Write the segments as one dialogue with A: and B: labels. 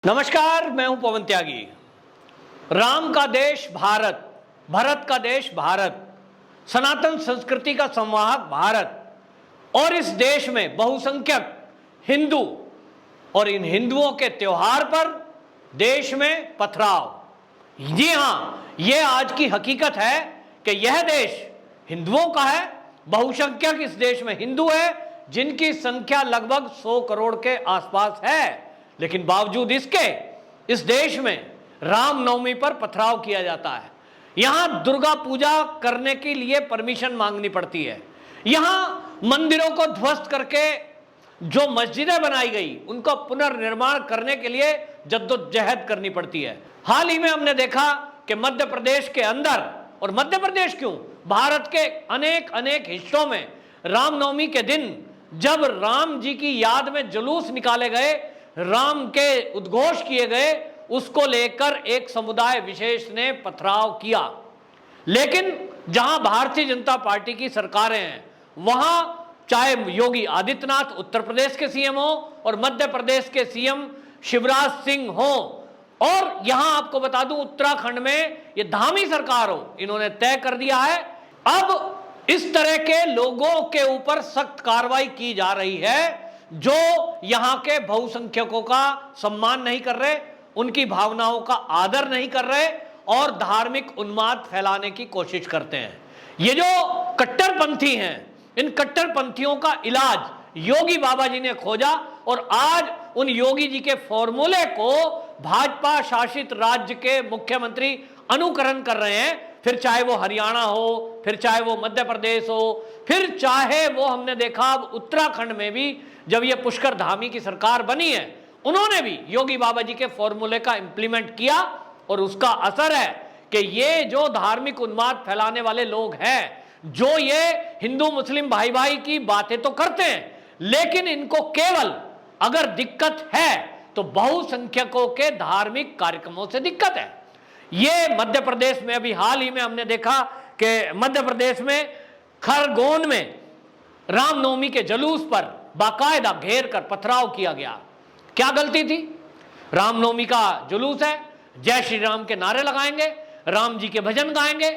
A: नमस्कार, मैं हूं पवन त्यागी। राम का देश भारत, भरत का देश भारत, सनातन संस्कृति का संवाहक भारत और इस देश में बहुसंख्यक हिंदू और इन हिंदुओं के त्योहार पर देश में पथराव। जी हां, यह आज की हकीकत है कि यह देश हिंदुओं का है। बहुसंख्यक इस देश में हिंदू है जिनकी संख्या लगभग 100 करोड़ के आसपास है, लेकिन बावजूद इसके इस देश में रामनवमी पर पथराव किया जाता है। यहां दुर्गा पूजा करने के लिए परमिशन मांगनी पड़ती है। यहां मंदिरों को ध्वस्त करके जो मस्जिदें बनाई गई उनका पुनर्निर्माण करने के लिए जद्दोजहद करनी पड़ती है। हाल ही में हमने देखा कि मध्य प्रदेश के अंदर, और मध्य प्रदेश क्यों, भारत के अनेक हिस्सों में रामनवमी के दिन जब राम जी की याद में जुलूस निकाले गए, राम के उद्घोष किए गए, उसको लेकर एक समुदाय विशेष ने पथराव किया। लेकिन जहां भारतीय जनता पार्टी की सरकारें हैं, वहां चाहे योगी आदित्यनाथ उत्तर प्रदेश के सीएम हो और मध्य प्रदेश के सीएम शिवराज सिंह हो, और यहां आपको बता दूं उत्तराखंड में ये धामी सरकार हो, इन्होंने तय कर दिया है अब इस तरह के लोगों के ऊपर सख्त कार्रवाई की जा रही है जो यहां के बहुसंख्यकों का सम्मान नहीं कर रहे, उनकी भावनाओं का आदर नहीं कर रहे और धार्मिक उन्माद फैलाने की कोशिश करते हैं। ये जो कट्टरपंथी हैं, इन कट्टरपंथियों का इलाज योगी बाबा जी ने खोजा और आज उन योगी जी के फॉर्मूले को भाजपा शासित राज्य के मुख्यमंत्री अनुकरण कर रहे हैं। फिर चाहे वो हरियाणा हो, फिर चाहे वो मध्य प्रदेश हो, फिर चाहे वो हमने देखा उत्तराखंड में भी जब ये पुष्कर धामी की सरकार बनी है, उन्होंने भी योगी बाबा जी के फॉर्मूले का इंप्लीमेंट किया और उसका असर है कि ये जो धार्मिक उन्माद फैलाने वाले लोग हैं, जो ये हिंदू मुस्लिम भाई भाई की बातें तो करते हैं, लेकिन इनको केवल अगर दिक्कत है तो बहुसंख्यकों के धार्मिक कार्यक्रमों से दिक्कत है। ये मध्य प्रदेश में अभी हाल ही में हमने देखा कि मध्य प्रदेश में खरगोन में रामनवमी के जुलूस पर बाकायदा घेर कर पथराव किया गया। क्या गलती थी? रामनवमी का जुलूस है, जय श्री राम के नारे लगाएंगे, राम जी के भजन गाएंगे,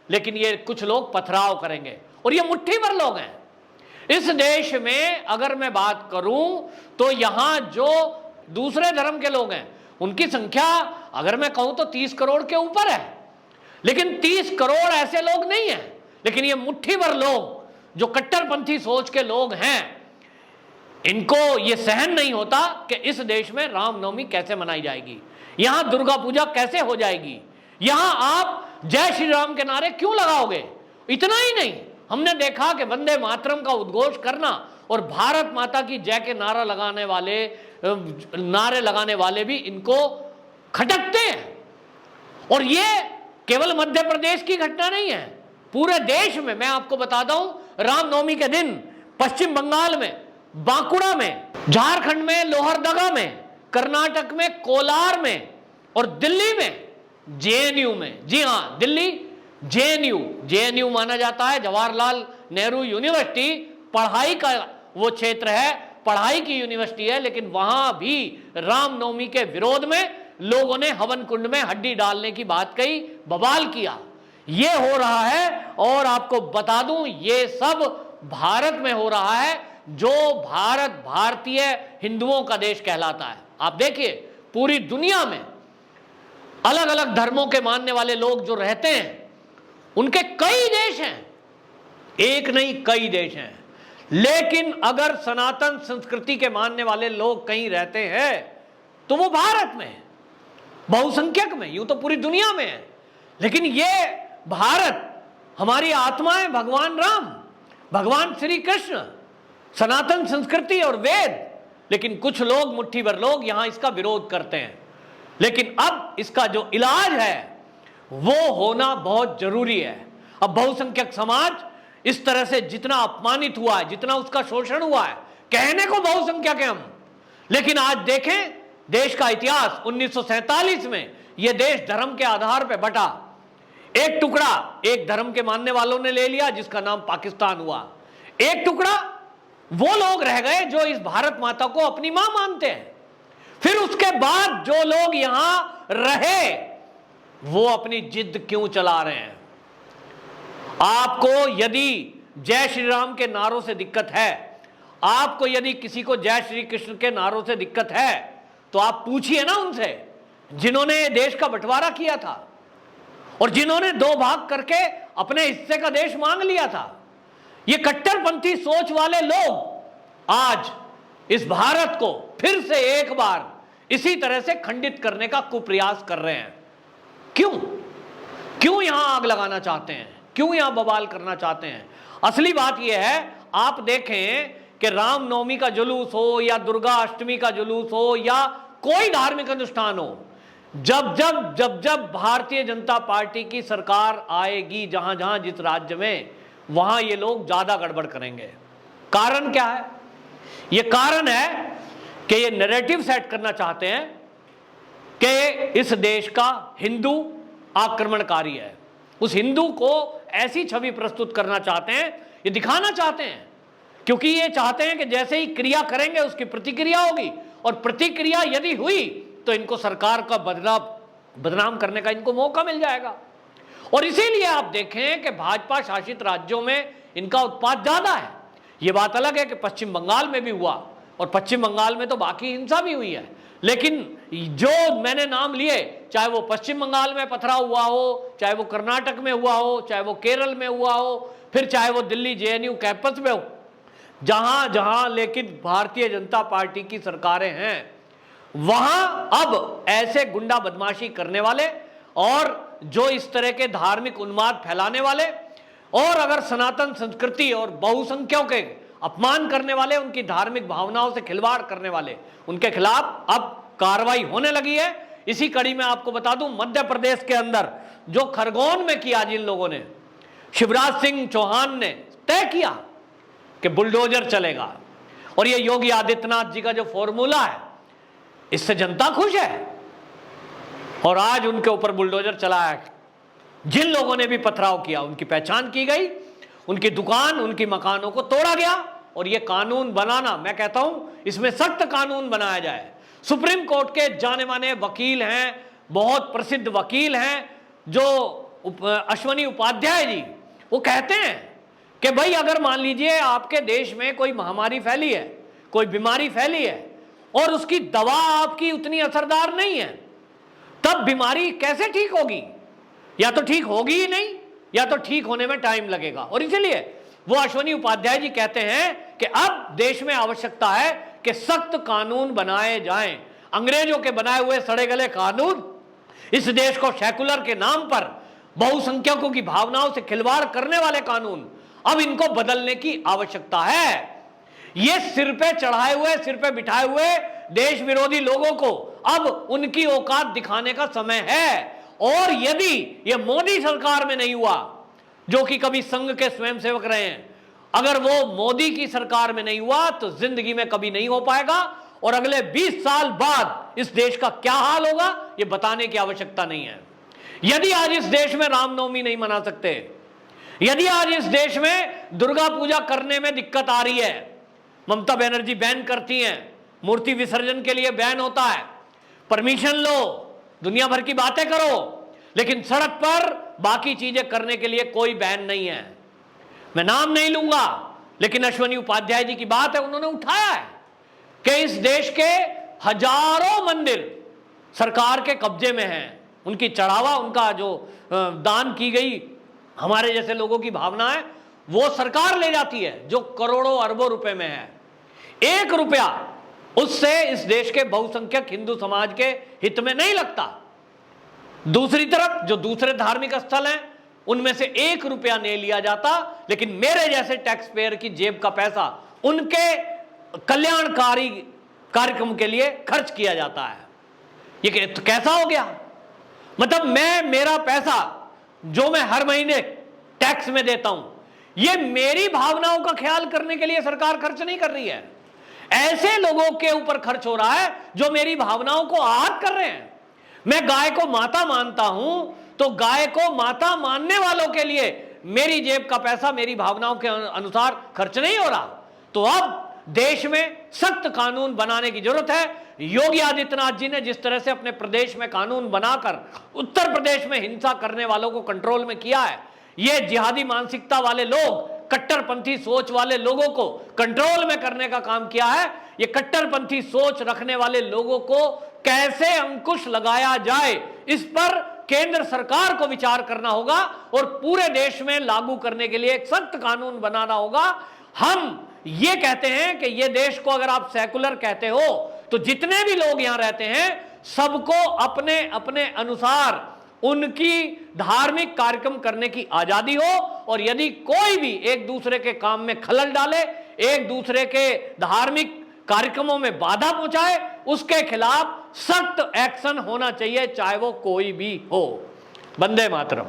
A: लेकिन ये कुछ लोग पथराव करेंगे और ये मुट्ठी भर लोग हैं। इस देश में अगर मैं बात करूं तो यहां जो दूसरे धर्म के लोग हैं उनकी संख्या अगर मैं कहूं तो 30 करोड़ के ऊपर है, लेकिन 30 करोड़ ऐसे लोग नहीं हैं। लेकिन ये मुट्ठी भर लोग जो कट्टरपंथी सोच के लोग हैं, इनको ये सहन नहीं होता कि इस देश में रामनवमी कैसे मनाई जाएगी, यहां दुर्गा पूजा कैसे हो जाएगी, यहां आप जय श्री राम के नारे क्यों लगाओगे। इतना ही नहीं, हमने देखा कि वंदे मातरम का उद्घोष करना और भारत माता की जय के नारे लगाने वाले भी इनको खटकते हैं। और ये केवल मध्य प्रदेश की घटना नहीं है, पूरे देश में। मैं आपको बताता हूं, रामनवमी के दिन पश्चिम बंगाल में बांकुड़ा में, झारखंड में लोहरदगा में, कर्नाटक में कोलार में और दिल्ली में जेएनयू में, जी हां दिल्ली जेएनयू माना जाता है जवाहरलाल नेहरू यूनिवर्सिटी, पढ़ाई का वो क्षेत्र है, पढ़ाई की यूनिवर्सिटी है, लेकिन वहां भी रामनवमी के विरोध में लोगों ने हवन कुंड में हड्डी डालने की बात कही, बवाल किया। ये हो रहा है और आपको बता दूं ये सब भारत में हो रहा है, जो भारत भारतीय हिंदुओं का देश कहलाता है। आप देखिए पूरी दुनिया में अलग अलग धर्मों के मानने वाले लोग जो रहते हैं उनके कई देश हैं, एक नहीं कई देश हैं, लेकिन अगर सनातन संस्कृति के मानने वाले लोग कहीं रहते हैं तो वो भारत में है, बहुसंख्यक में, यूं तो पूरी दुनिया में है। लेकिन ये भारत हमारी आत्मा है, भगवान राम, भगवान श्री कृष्ण, सनातन संस्कृति और वेद, लेकिन कुछ लोग, मुट्ठी भर लोग यहां इसका विरोध करते हैं। लेकिन अब इसका जो इलाज है वो होना बहुत जरूरी है। अब बहुसंख्यक समाज इस तरह से जितना अपमानित हुआ है, जितना उसका शोषण हुआ है, कहने को बहुसंख्यक है हम, लेकिन आज देखें देश का इतिहास, 1947 में यह देश धर्म के आधार पर बटा, एक टुकड़ा एक धर्म के मानने वालों ने ले लिया जिसका नाम पाकिस्तान हुआ, एक टुकड़ा वो लोग रह गए जो इस भारत माता को अपनी मां मानते हैं। फिर उसके बाद जो लोग यहां रहे वो अपनी जिद क्यों चला रहे हैं? आपको यदि जय श्री राम के नारों से दिक्कत है, आपको यदि किसी को जय श्री कृष्ण के नारों से दिक्कत है, तो आप पूछिए ना उनसे जिन्होंने देश का बंटवारा किया था और जिन्होंने दो भाग करके अपने हिस्से का देश मांग लिया था। ये कट्टरपंथी सोच वाले लोग आज इस भारत को फिर से एक बार इसी तरह से खंडित करने का कुप्रयास कर रहे हैं। क्यों यहां आग लगाना चाहते हैं? क्यों यहां बवाल करना चाहते हैं? असली बात यह है, आप देखें कि रामनवमी का जुलूस हो या दुर्गा अष्टमी का जुलूस हो या कोई धार्मिक अनुष्ठान हो, जब जब भारतीय जनता पार्टी की सरकार आएगी जहां जहां जिस राज्य में, वहां ये लोग ज्यादा गड़बड़ करेंगे। कारण क्या है? ये कारण है कि ये नैरेटिव सेट करना चाहते हैं कि इस देश का हिंदू आक्रमणकारी है। उस हिंदू को ऐसी छवि प्रस्तुत करना चाहते हैं, ये दिखाना चाहते हैं, क्योंकि ये चाहते हैं कि जैसे ही क्रिया करेंगे उसकी प्रतिक्रिया होगी, और प्रतिक्रिया यदि हुई तो इनको सरकार का बदनाम करने का इनको मौका मिल जाएगा। और इसीलिए आप देखें कि भाजपा शासित राज्यों में इनका उत्पात ज्यादा है। ये बात अलग है कि पश्चिम बंगाल में भी हुआ, और पश्चिम बंगाल में तो बाकी हिंसा भी हुई है, लेकिन जो मैंने नाम लिए, चाहे वो पश्चिम बंगाल में पथराव हुआ हो, चाहे वो कर्नाटक में हुआ हो, चाहे वो केरल में हुआ हो, फिर चाहे वो दिल्ली जेएनयू कैंपस में हो, जहां जहां लेकिन भारतीय जनता पार्टी की सरकारें हैं, वहां अब ऐसे गुंडा बदमाशी करने वाले और जो इस तरह के धार्मिक उन्माद फैलाने वाले और अगर सनातन संस्कृति और बहुसंख्यों के अपमान करने वाले, उनकी धार्मिक भावनाओं से खिलवाड़ करने वाले, उनके खिलाफ अब कार्रवाई होने लगी है। इसी कड़ी में आपको बता दूं, मध्य प्रदेश के अंदर जो खरगोन में किया जिन लोगों ने, शिवराज सिंह चौहान ने तय किया कि बुलडोजर चलेगा, और ये योगी आदित्यनाथ जी का जो फॉर्मूला है, इससे जनता खुश है, और आज उनके ऊपर बुलडोजर चलाया है। जिन लोगों ने भी पथराव किया उनकी पहचान की गई, उनकी दुकान, उनकी मकानों को तोड़ा गया, और ये कानून बनाना, मैं कहता हूं इसमें सख्त कानून बनाया जाए। सुप्रीम कोर्ट के जाने माने वकील हैं, बहुत प्रसिद्ध वकील हैं, जो अश्वनी उपाध्याय जी, वो कहते हैं कि भाई अगर मान लीजिए आपके देश में कोई महामारी फैली है, कोई बीमारी फैली है, और उसकी दवा आपकी उतनी असरदार नहीं है, तब बीमारी कैसे ठीक होगी? या तो ठीक होगी ही नहीं, या तो ठीक होने में टाइम लगेगा। और इसलिए वो अश्वनी उपाध्याय जी कहते हैं कि अब देश में आवश्यकता है कि सख्त कानून बनाए जाएं। अंग्रेजों के बनाए हुए सड़े गले कानून, इस देश को सेकुलर के नाम पर बहुसंख्यकों की भावनाओं से खिलवाड़ करने वाले कानून, अब इनको बदलने की आवश्यकता है। ये सिर पे चढ़ाए हुए, सिर पे बिठाए हुए देश विरोधी लोगों को अब उनकी औकात दिखाने का समय है। और यदि ये मोदी सरकार में नहीं हुआ, जो कि कभी संघ के स्वयंसेवक रहे हैं, अगर वो मोदी की सरकार में नहीं हुआ तो जिंदगी में कभी नहीं हो पाएगा। और अगले 20 साल बाद इस देश का क्या हाल होगा ये बताने की आवश्यकता नहीं है। यदि आज इस देश में रामनवमी नहीं मना सकते, यदि आज इस देश में दुर्गा पूजा करने में दिक्कत आ रही है, ममता बनर्जी बैन करती हैं, मूर्ति विसर्जन के लिए बैन होता है, परमिशन लो, दुनिया भर की बातें करो, लेकिन सड़क पर बाकी चीजें करने के लिए कोई बैन नहीं है। मैं नाम नहीं लूंगा, लेकिन अश्वनी उपाध्याय जी की बात है, उन्होंने उठाया है कि इस देश के हजारों मंदिर सरकार के कब्जे में हैं, उनकी चढ़ावा, उनका जो दान की गई हमारे जैसे लोगों की भावना है, वो सरकार ले जाती है, जो करोड़ों अरबों रुपए में है। 1 रुपया उससे इस देश के बहुसंख्यक हिंदू समाज के हित में नहीं लगता। दूसरी तरफ जो दूसरे धार्मिक स्थल हैं, उनमें से 1 रुपया नहीं लिया जाता, लेकिन मेरे जैसे टैक्स पेयर की जेब का पैसा उनके कल्याणकारी कार्यक्रम के लिए खर्च किया जाता है। ये तो कैसा हो गया? मतलब मेरा पैसा जो मैं हर महीने टैक्स में देता हूं, ये मेरी भावनाओं का ख्याल करने के लिए सरकार खर्च नहीं कर रही है, ऐसे लोगों के ऊपर खर्च हो रहा है जो मेरी भावनाओं को आहत कर रहे हैं। मैं गाय को माता मानता हूं, तो गाय को माता मानने वालों के लिए मेरी जेब का पैसा मेरी भावनाओं के अनुसार खर्च नहीं हो रहा। तो अब देश में सख्त कानून बनाने की जरूरत है। योगी आदित्यनाथ जी ने जिस तरह से अपने प्रदेश में कानून बनाकर उत्तर प्रदेश में हिंसा करने वालों को कंट्रोल में किया है, ये जिहादी मानसिकता वाले लोग, कट्टरपंथी सोच वाले लोगों को कंट्रोल में करने का काम किया है। ये कट्टरपंथी सोच रखने वाले लोगों को कैसे अंकुश लगाया जाए, इस पर केंद्र सरकार को विचार करना होगा और पूरे देश में लागू करने के लिए एक सख्त कानून बनाना होगा। हम ये कहते हैं कि ये देश को अगर आप सेकुलर कहते हो तो जितने भी लोग यहां रहते हैं सबको अपने अपने अनुसार उनकी धार्मिक कार्यक्रम करने की आजादी हो, और यदि कोई भी एक दूसरे के काम में खलल डाले, एक दूसरे के धार्मिक कार्यक्रमों में बाधा पहुंचाए, उसके खिलाफ सख्त एक्शन होना चाहिए, चाहे वो कोई भी हो। वंदे मातरम।